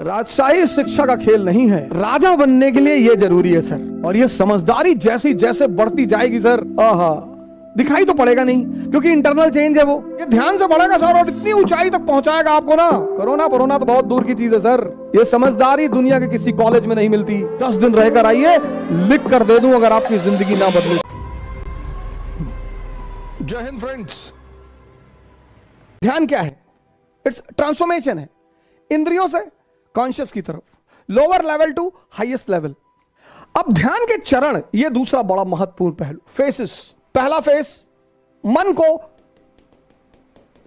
राजशाही शिक्षा का खेल नहीं है। राजा बनने के लिए यह जरूरी है सर, और यह समझदारी जैसी जैसे बढ़ती जाएगी सर, दिखाई तो पड़ेगा नहीं, क्योंकि इंटरनल चेंज है वो। ये ध्यान से बढ़ेगा सर और इतनी ऊंचाई तक पहुंचाएगा आपको ना। कोरोना तो बहुत दूर की चीज है सर। ये समझदारी दुनिया के किसी कॉलेज में नहीं मिलती। 10 दिन रहकर आइए, लिख कर दे दूं अगर आपकी जिंदगी ना बदले। जय हिंद फ्रेंड्स। ध्यान क्या है? इट्स ट्रांसफॉर्मेशन है, इंद्रियों से कॉन्शियस की तरफ, lower level to highest level. अब ध्यान के चरण, यह दूसरा बड़ा महत्वपूर्ण पहलू, फेसेस। पहला फेस, मन को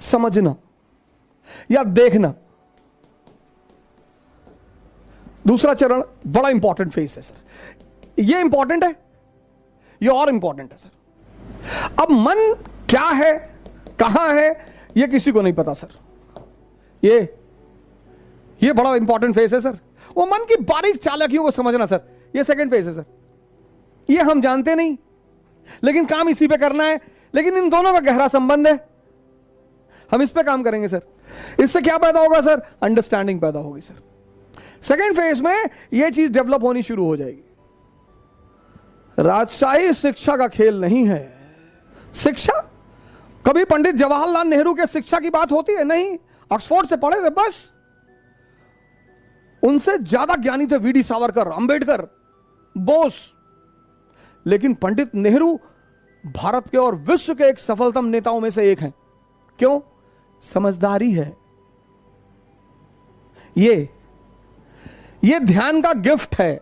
समझना या देखना। दूसरा चरण बड़ा इंपॉर्टेंट फेस है सर। यह इंपॉर्टेंट है, यह और इंपॉर्टेंट है सर। अब मन क्या है, कहां है, यह किसी को नहीं पता सर। ये बड़ा इंपॉर्टेंट फेस है सर। वो मन की बारीक चालाकियों को समझना सर, ये सेकंड फेस है सर। ये हम जानते नहीं, लेकिन काम इसी पे करना है। लेकिन इन दोनों का गहरा संबंध है, हम इस पे काम करेंगे सर। इससे क्या पैदा होगा सर? अंडरस्टैंडिंग पैदा होगी सर। सेकंड फेज में यह चीज डेवलप होनी शुरू हो जाएगी। राजशाही शिक्षा का खेल नहीं है। शिक्षा, कभी पंडित जवाहरलाल नेहरू के शिक्षा की बात होती है? नहीं। ऑक्सफोर्ड से पढ़े थे बस। उनसे ज्यादा ज्ञानी थे वीडी सावरकर, अंबेडकर, बोस। लेकिन पंडित नेहरू भारत के और विश्व के एक सफलतम नेताओं में से एक हैं। क्यों? समझदारी है। ये ध्यान का गिफ्ट है।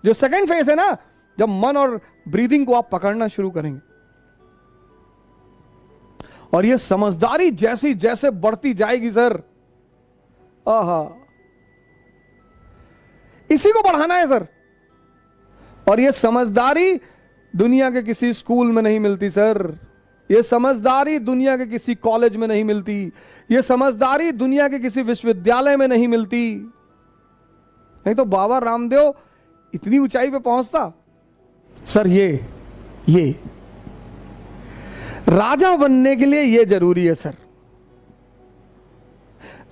जो सेकंड फेज है ना, जब मन और ब्रीदिंग को आप पकड़ना शुरू करेंगे, और ये समझदारी जैसी जैसे बढ़ती जाएगी सर, इसी को बढ़ाना है सर। और ये समझदारी दुनिया के किसी स्कूल में नहीं मिलती सर। ये समझदारी दुनिया के किसी कॉलेज में नहीं मिलती। ये समझदारी दुनिया के किसी विश्वविद्यालय में नहीं मिलती। नहीं तो बाबा रामदेव इतनी ऊंचाई पे पहुंचता सर। ये राजा बनने के लिए यह जरूरी है सर।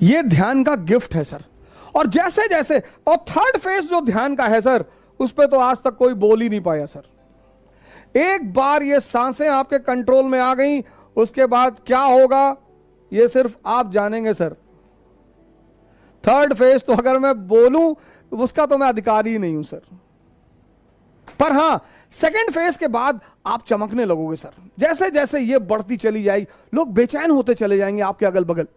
यह ध्यान का गिफ्ट है सर। और जैसे जैसे, और थर्ड फेज जो ध्यान का है सर, उस पे तो आज तक कोई बोल ही नहीं पाया सर। एक बार ये सांसें आपके कंट्रोल में आ गई, उसके बाद क्या होगा ये सिर्फ आप जानेंगे सर। थर्ड फेज तो अगर मैं बोलूं उसका तो मैं अधिकारी ही नहीं हूं सर। पर हां, सेकंड फेज के बाद आप चमकने लगोगे सर। जैसे जैसे ये बढ़ती चली जाएगी, लोग बेचैन होते चले जाएंगे आपके अगल बगल।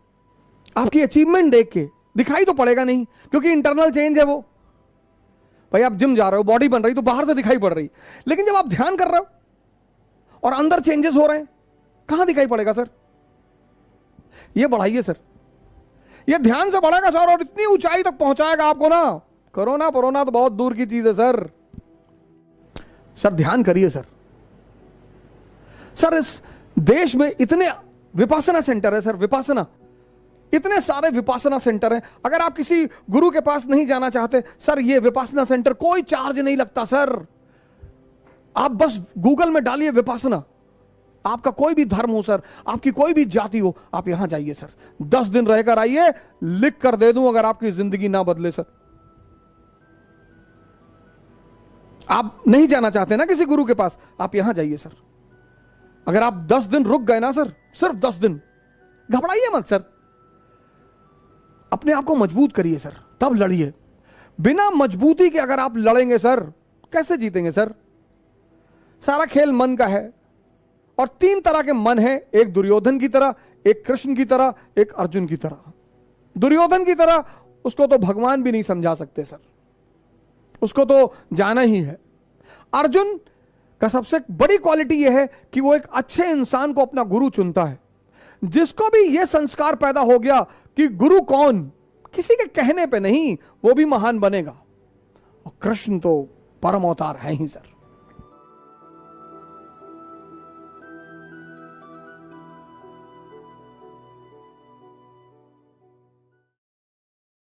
आपकी अचीवमेंट देख के दिखाई तो पड़ेगा नहीं, क्योंकि इंटरनल चेंज है वो। भाई आप जिम जा रहे हो, बॉडी बन रही तो बाहर से दिखाई पड़ रही, लेकिन जब आप ध्यान कर रहे हो और अंदर चेंजेस हो रहे हैं, कहां दिखाई पड़ेगा सर? ये बढ़ाइए सर। ये ध्यान से बढ़ेगा सर और इतनी ऊंचाई तक पहुंचाएगा आपको ना। कोरोना तो बहुत दूर की चीज है सर। सर ध्यान करिए सर। सर इस देश में इतने विपासना सेंटर है सर। विपासना, इतने सारे विपासना सेंटर हैं। अगर आप किसी गुरु के पास नहीं जाना चाहते सर, ये विपासना सेंटर कोई चार्ज नहीं लगता सर। आप बस गूगल में डालिए विपासना। आपका कोई भी धर्म हो सर, आपकी कोई भी जाति हो, आप यहां जाइए सर। 10 दिन रहकर आइए, लिख कर दे दूं अगर आपकी जिंदगी ना बदले सर। आप नहीं जाना चाहते ना किसी गुरु के पास, आप यहां जाइए सर। अगर आप 10 दिन रुक गए ना सर, सिर्फ 10 दिन, घबराइए मत सर। अपने आप को मजबूत करिए सर, तब लड़िए। बिना मजबूती के अगर आप लड़ेंगे सर, कैसे जीतेंगे सर? सारा खेल मन का है। और 3 तरह के मन हैं, एक दुर्योधन की तरह, एक कृष्ण की तरह, एक अर्जुन की तरह। दुर्योधन की तरह उसको तो भगवान भी नहीं समझा सकते सर, उसको तो जाना ही है। अर्जुन का सबसे बड़ी क्वालिटी यह है कि वो एक अच्छे इंसान को अपना गुरु चुनता है। जिसको भी यह संस्कार पैदा हो गया कि गुरु कौन, किसी के कहने पे नहीं, वो भी महान बनेगा। और कृष्ण तो परम अवतार है ही सर।